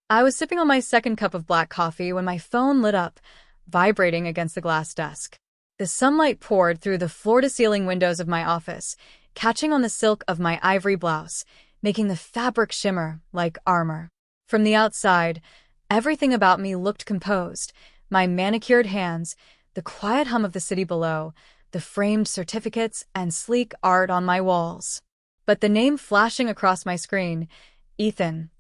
I was sipping on my second cup of black coffee when my phone lit up, vibrating against the glass desk. The sunlight poured through the floor-to-ceiling windows of my office, catching on the silk of my ivory blouse, making the fabric shimmer like armor. From the outside, everything about me looked composed: my manicured hands, the quiet hum of the city below, the framed certificates and sleek art on my walls. But the name flashing across my screen, Ethan,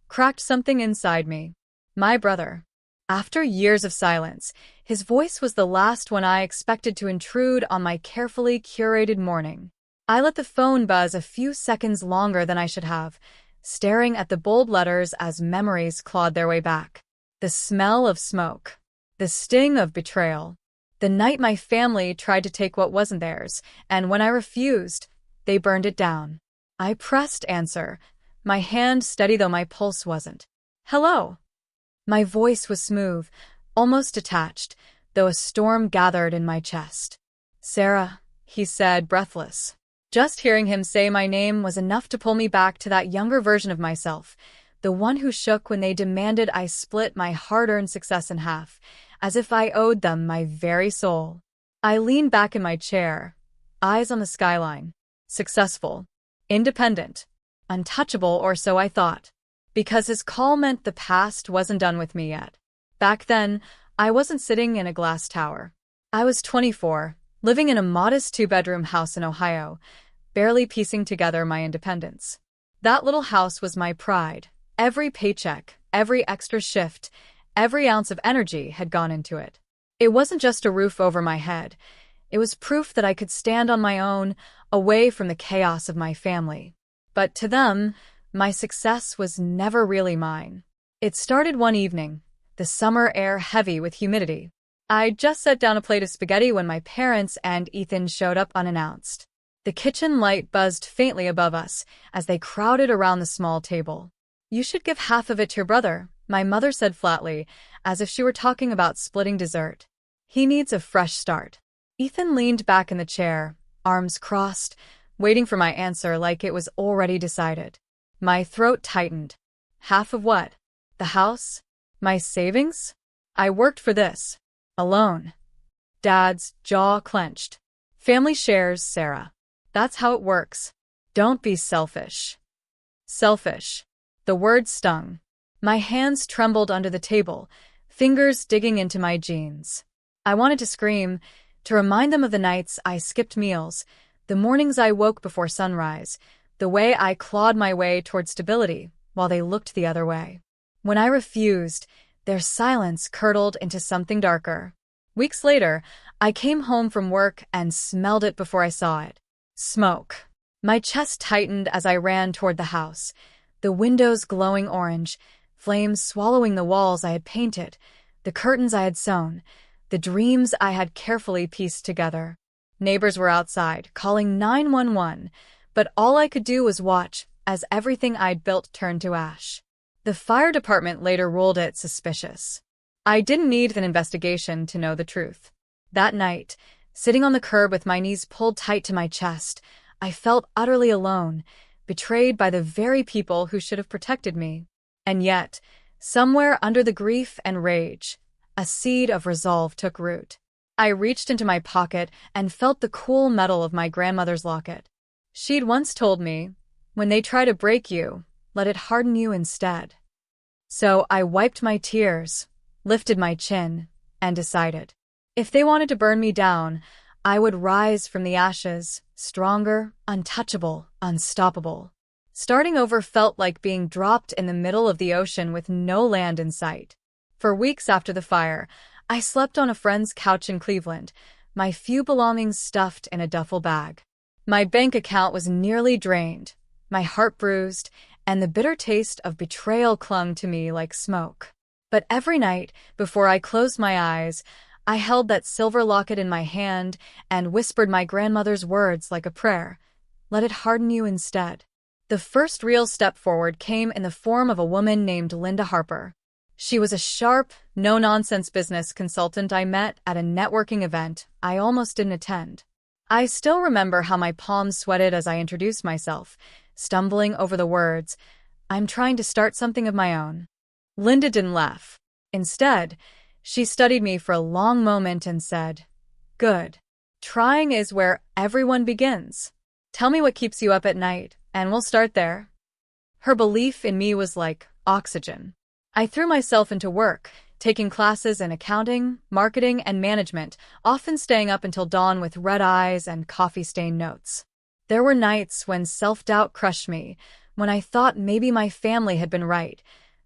cracked something inside me. My brother. After years of silence, his voice was the last one I expected to intrude on my carefully curated morning. I let the phone buzz a few seconds longer than I should have, staring at the bold letters as memories clawed their way back. The smell of smoke. The sting of betrayal. The night my family tried to take what wasn't theirs, and when I refused, they burned it down. I pressed answer, my hand steady though my pulse wasn't. Hello. My voice was smooth, almost detached, though a storm gathered in my chest. Sarah, he said, breathless. Just hearing him say my name was enough to pull me back to that younger version of myself, the one who shook when they demanded I split my hard-earned success in half, as if I owed them my very soul. I leaned back in my chair, eyes on the skyline. Successful. Independent. Untouchable, or so I thought. Because his call meant the past wasn't done with me yet. Back then, I wasn't sitting in a glass tower. I was 24, living in a modest two-bedroom house in Ohio, barely piecing together my independence. That little house was my pride. Every paycheck, every extra shift, every ounce of energy had gone into it. It wasn't just a roof over my head. It was proof that I could stand on my own, away from the chaos of my family. But to them, my success was never really mine. It started one evening, the summer air heavy with humidity. I'd just set down a plate of spaghetti when my parents and Ethan showed up unannounced. The kitchen light buzzed faintly above us as they crowded around the small table. You should give half of it to your brother, my mother said flatly, as if she were talking about splitting dessert. He needs a fresh start. Ethan leaned back in the chair, arms crossed, waiting for my answer like it was already decided. My throat tightened. Half of what? The house? My savings? I worked for this. Alone. Dad's jaw clenched. Family shares, Sarah. That's how it works. Don't be selfish. Selfish. The word stung. My hands trembled under the table, fingers digging into my jeans. I wanted to scream, to remind them of the nights I skipped meals, the mornings I woke before sunrise, the way I clawed my way toward stability while they looked the other way. When I refused, their silence curdled into something darker. Weeks later, I came home from work and smelled it before I saw it. Smoke. My chest tightened as I ran toward the house, the windows glowing orange, flames swallowing the walls I had painted, the curtains I had sewn, the dreams I had carefully pieced together. Neighbors were outside, calling 911, but all I could do was watch as everything I'd built turned to ash. The fire department later ruled it suspicious. I didn't need an investigation to know the truth. That night, sitting on the curb with my knees pulled tight to my chest, I felt utterly alone, betrayed by the very people who should have protected me. And yet, somewhere under the grief and rage, a seed of resolve took root. I reached into my pocket and felt the cool metal of my grandmother's locket. She'd once told me, when they try to break you, let it harden you instead. So I wiped my tears, lifted my chin, and decided. If they wanted to burn me down, I would rise from the ashes, stronger, untouchable, unstoppable. Starting over felt like being dropped in the middle of the ocean with no land in sight. For weeks after the fire, I slept on a friend's couch in Cleveland, my few belongings stuffed in a duffel bag. My bank account was nearly drained, my heart bruised, and the bitter taste of betrayal clung to me like smoke. But every night, before I closed my eyes, I held that silver locket in my hand and whispered my grandmother's words like a prayer. Let it harden you instead. The first real step forward came in the form of a woman named Linda Harper. She was a sharp, no-nonsense business consultant I met at a networking event I almost didn't attend. I still remember how my palms sweated as I introduced myself, stumbling over the words, "I'm trying to start something of my own." Linda didn't laugh. Instead, she studied me for a long moment and said, "Good. Trying is where everyone begins. Tell me what keeps you up at night, and we'll start there." Her belief in me was like oxygen. I threw myself into work, taking classes in accounting, marketing, and management, often staying up until dawn with red eyes and coffee-stained notes. There were nights when self-doubt crushed me, when I thought maybe my family had been right,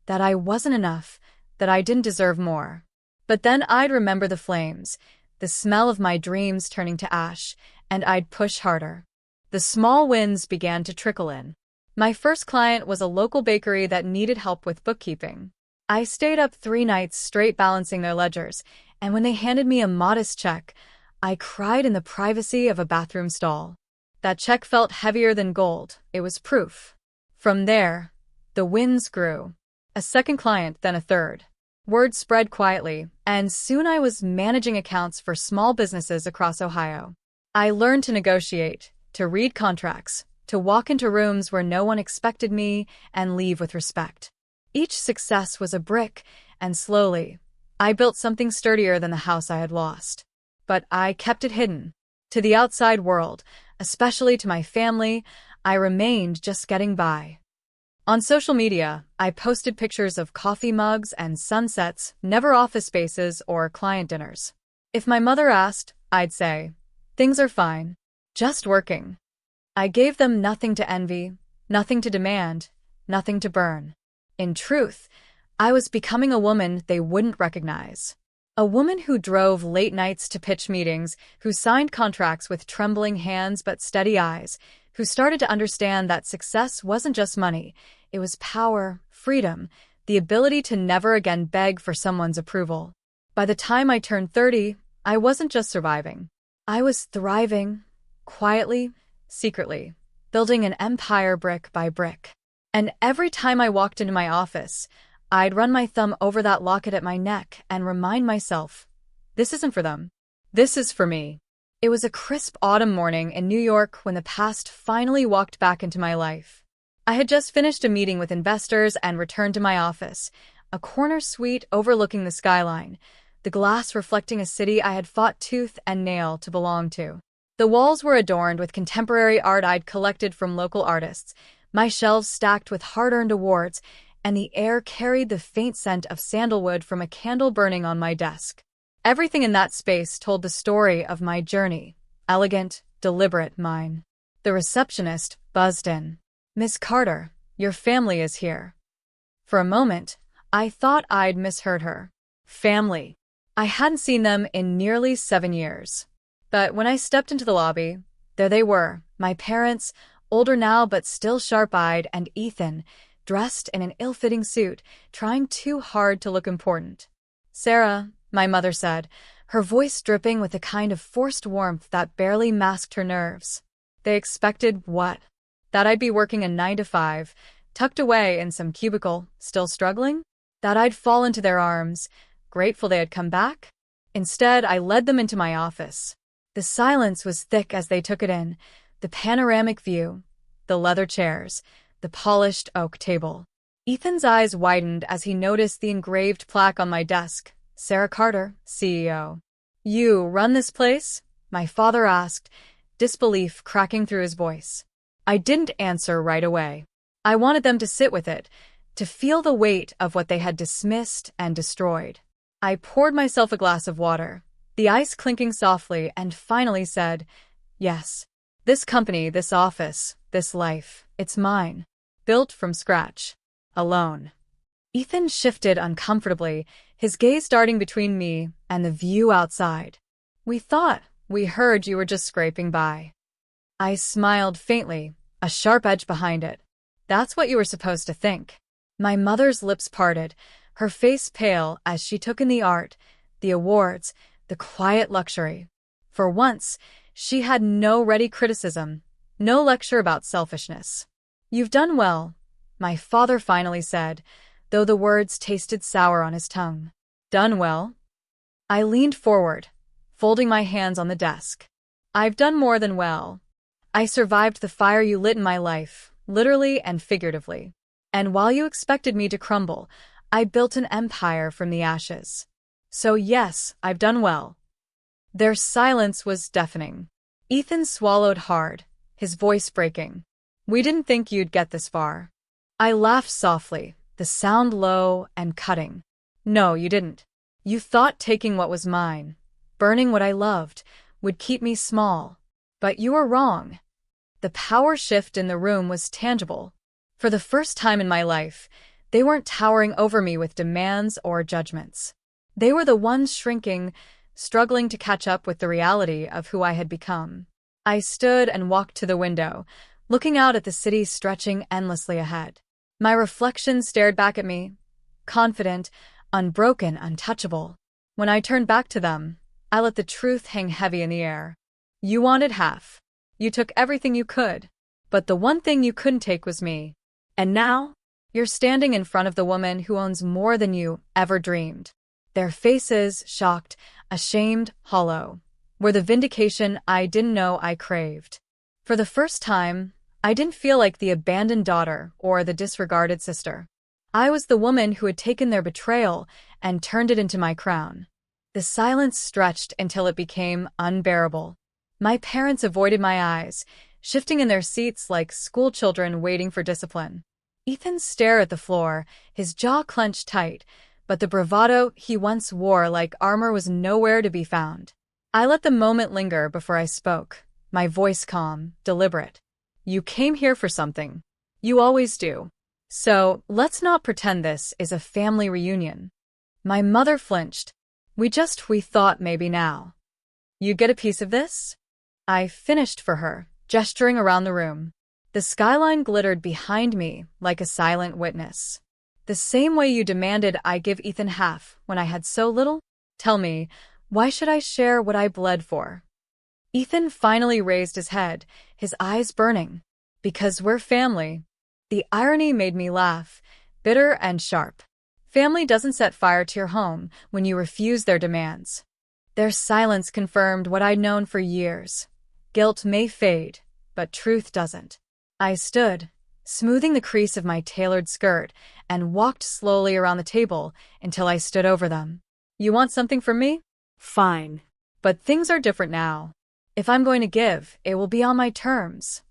that I wasn't enough, that I didn't deserve more. But then I'd remember the flames, the smell of my dreams turning to ash, and I'd push harder. The small wins began to trickle in. My first client was a local bakery that needed help with bookkeeping. I stayed up 3 nights straight balancing their ledgers, and when they handed me a modest check, I cried in the privacy of a bathroom stall. That check felt heavier than gold. It was proof. From there, the wins grew. A second client, then a third. Word spread quietly, and soon I was managing accounts for small businesses across Ohio. I learned to negotiate, to read contracts, to walk into rooms where no one expected me and leave with respect. Each success was a brick, and slowly, I built something sturdier than the house I had lost. But I kept it hidden. To the outside world, especially to my family, I remained just getting by. On social media, I posted pictures of coffee mugs and sunsets, never office spaces or client dinners. If my mother asked, I'd say, "Things are fine. Just working." I gave them nothing to envy, nothing to demand, nothing to burn. In truth, I was becoming a woman they wouldn't recognize. A woman who drove late nights to pitch meetings, who signed contracts with trembling hands but steady eyes, who started to understand that success wasn't just money, it was power, freedom, the ability to never again beg for someone's approval. By the time I turned 30, I wasn't just surviving. I was thriving, quietly, secretly, building an empire brick by brick. And every time I walked into my office, I'd run my thumb over that locket at my neck and remind myself, this isn't for them. This is for me. It was a crisp autumn morning in New York when the past finally walked back into my life. I had just finished a meeting with investors and returned to my office, a corner suite overlooking the skyline, the glass reflecting a city I had fought tooth and nail to belong to. The walls were adorned with contemporary art I'd collected from local artists, my shelves stacked with hard-earned awards, and the air carried the faint scent of sandalwood from a candle burning on my desk. Everything in that space told the story of my journey, elegant, deliberate mine. The receptionist buzzed in. "Miss Carter, your family is here." For a moment, I thought I'd misheard her. Family. I hadn't seen them in nearly 7 years. But when I stepped into the lobby, there they were, my parents, older now but still sharp-eyed, and Ethan, dressed in an ill-fitting suit, trying too hard to look important. "Sarah," my mother said, her voice dripping with a kind of forced warmth that barely masked her nerves. They expected what? That I'd be working a 9 to 5, tucked away in some cubicle, still struggling? That I'd fall into their arms, grateful they had come back? Instead, I led them into my office. The silence was thick as they took it in, the panoramic view, the leather chairs, the polished oak table. Ethan's eyes widened as he noticed the engraved plaque on my desk, "Sarah Carter, CEO." "You run this place?" my father asked, disbelief cracking through his voice. I didn't answer right away. I wanted them to sit with it, to feel the weight of what they had dismissed and destroyed. I poured myself a glass of water, the ice clinking softly, and finally said, "Yes. This company, this office, this life, it's mine. Built from scratch. Alone." Ethan shifted uncomfortably, his gaze darting between me and the view outside. We heard you were just scraping by." I smiled faintly, a sharp edge behind it. "That's what you were supposed to think." My mother's lips parted, her face pale as she took in the art, the awards, the quiet luxury. For once, she had no ready criticism, no lecture about selfishness. "You've done well," my father finally said, though the words tasted sour on his tongue. "Done well?" I leaned forward, folding my hands on the desk. "I've done more than well. I survived the fire you lit in my life, literally and figuratively. And while you expected me to crumble, I built an empire from the ashes. So yes, I've done well. Their silence was deafening. Ethan swallowed hard, his voice breaking. We didn't think you'd get this far. I laughed softly, the sound low and cutting. No, you didn't. You thought taking what was mine, burning what I loved, would keep me small. But you were wrong. The power shift in the room was tangible. For the first time in my life, they weren't towering over me with demands or judgments. They were the ones shrinking, struggling to catch up with the reality of who I had become. I stood and walked to the window, looking out at the city stretching endlessly ahead. My reflection stared back at me, confident, unbroken, untouchable. When I turned back to them, I let the truth hang heavy in the air. You wanted half. You took everything you could. But the one thing you couldn't take was me. And now, you're standing in front of the woman who owns more than you ever dreamed. Their faces, shocked, ashamed, hollow, were the vindication I didn't know I craved. For the first time, I didn't feel like the abandoned daughter or the disregarded sister. I was the woman who had taken their betrayal and turned it into my crown. The silence stretched until it became unbearable. My parents avoided my eyes, shifting in their seats like schoolchildren waiting for discipline. Ethan stared at the floor, his jaw clenched tight, but the bravado he once wore like armor was nowhere to be found. I let the moment linger before I spoke, my voice calm, deliberate. You came here for something. You always do. So, let's not pretend this is a family reunion. My mother flinched. We thought maybe now. You'd get a piece of this? I finished for her, gesturing around the room. The skyline glittered behind me like a silent witness. The same way you demanded I give Ethan half when I had so little? Tell me, why should I share what I bled for? Ethan finally raised his head, his eyes burning. Because we're family. The irony made me laugh, bitter and sharp. Family doesn't set fire to your home when you refuse their demands. Their silence confirmed what I'd known for years. Guilt may fade, but truth doesn't. I stood, smoothing the crease of my tailored skirt, and walked slowly around the table until I stood over them. You want something from me? Fine. But things are different now. If I'm going to give, it will be on my terms.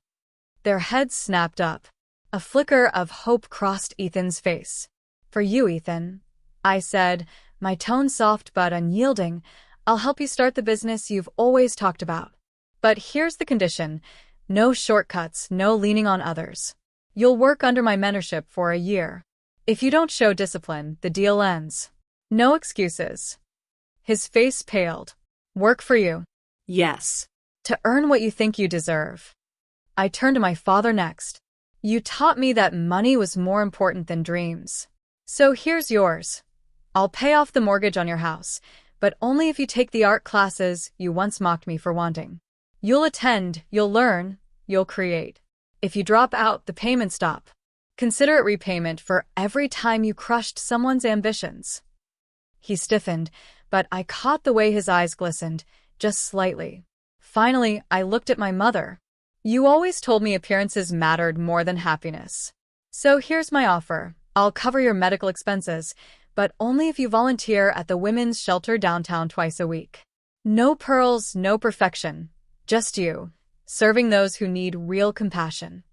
Their heads snapped up. A flicker of hope crossed Ethan's face. For you, Ethan, I said, my tone soft but unyielding, I'll help you start the business you've always talked about. But here's the condition. No shortcuts, no leaning on others. You'll work under my mentorship for a year. If you don't show discipline, the deal ends. No excuses. His face paled. Work for you. Yes. To earn what you think you deserve. I turned to my father next. You taught me that money was more important than dreams. So here's yours. I'll pay off the mortgage on your house, but only if you take the art classes you once mocked me for wanting. You'll attend, you'll learn, you'll create. If you drop out, the payments stop. Consider it repayment for every time you crushed someone's ambitions. He stiffened, but I caught the way his eyes glistened, just slightly. Finally, I looked at my mother. You always told me appearances mattered more than happiness. So here's my offer. I'll cover your medical expenses, but only if you volunteer at the women's shelter downtown twice a week. No pearls, no perfection. Just you, serving those who need real compassion.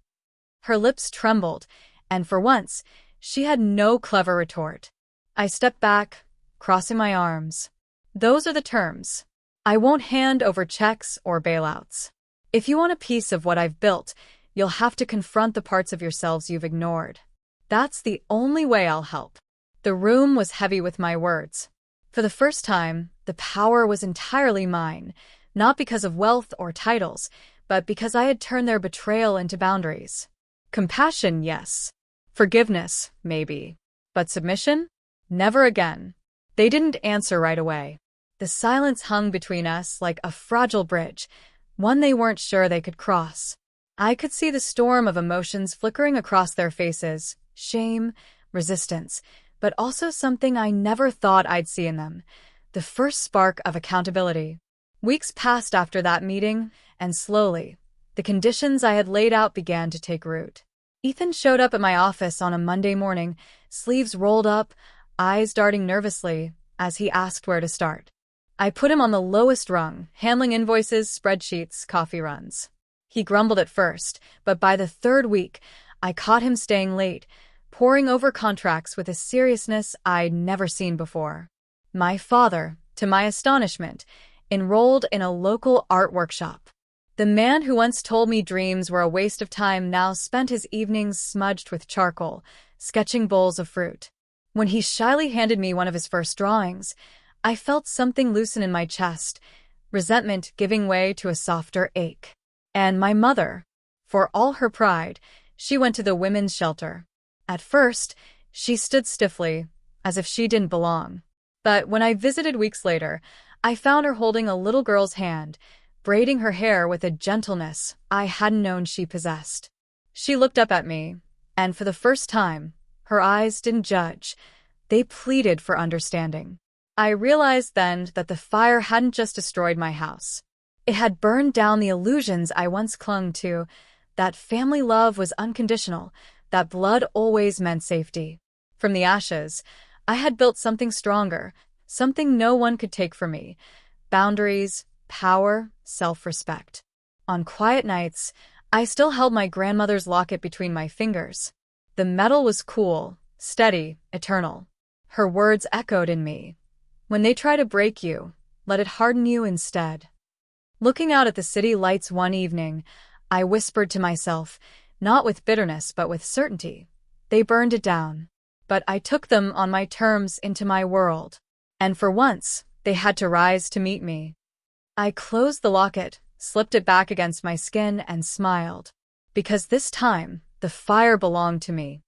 Her lips trembled, and for once, she had no clever retort. I stepped back, crossing my arms. Those are the terms. I won't hand over checks or bailouts. If you want a piece of what I've built, you'll have to confront the parts of yourselves you've ignored. That's the only way I'll help. The room was heavy with my words. For the first time, the power was entirely mine, not because of wealth or titles, but because I had turned their betrayal into boundaries. Compassion, yes. Forgiveness, maybe. But submission? Never again. They didn't answer right away. The silence hung between us like a fragile bridge, one they weren't sure they could cross. I could see the storm of emotions flickering across their faces, shame, resistance, but also something I never thought I'd see in them, the first spark of accountability. Weeks passed after that meeting, and slowly, the conditions I had laid out began to take root. Ethan showed up at my office on a Monday morning, sleeves rolled up, eyes darting nervously as he asked where to start. I put him on the lowest rung, handling invoices, spreadsheets, coffee runs. He grumbled at first, but by the third week, I caught him staying late, poring over contracts with a seriousness I'd never seen before. My father, to my astonishment, enrolled in a local art workshop. The man who once told me dreams were a waste of time now spent his evenings smudged with charcoal, sketching bowls of fruit. When he shyly handed me one of his first drawings, I felt something loosen in my chest, resentment giving way to a softer ache. And my mother, for all her pride, she went to the women's shelter. At first, she stood stiffly, as if she didn't belong. But when I visited weeks later, I found her holding a little girl's hand, braiding her hair with a gentleness I hadn't known she possessed. She looked up at me, and for the first time, her eyes didn't judge. They pleaded for understanding. I realized then that the fire hadn't just destroyed my house. It had burned down the illusions I once clung to, that family love was unconditional, that blood always meant safety. From the ashes, I had built something stronger, something no one could take from me: boundaries, power, self-respect. On quiet nights, I still held my grandmother's locket between my fingers. The metal was cool, steady, eternal. Her words echoed in me: when they try to break you, let it harden you instead. Looking out at the city lights one evening, I whispered to myself, not with bitterness but with certainty: they burned it down. But I took them on my terms into my world. And for once, they had to rise to meet me. I closed the locket, slipped it back against my skin, and smiled. Because this time, the fire belonged to me,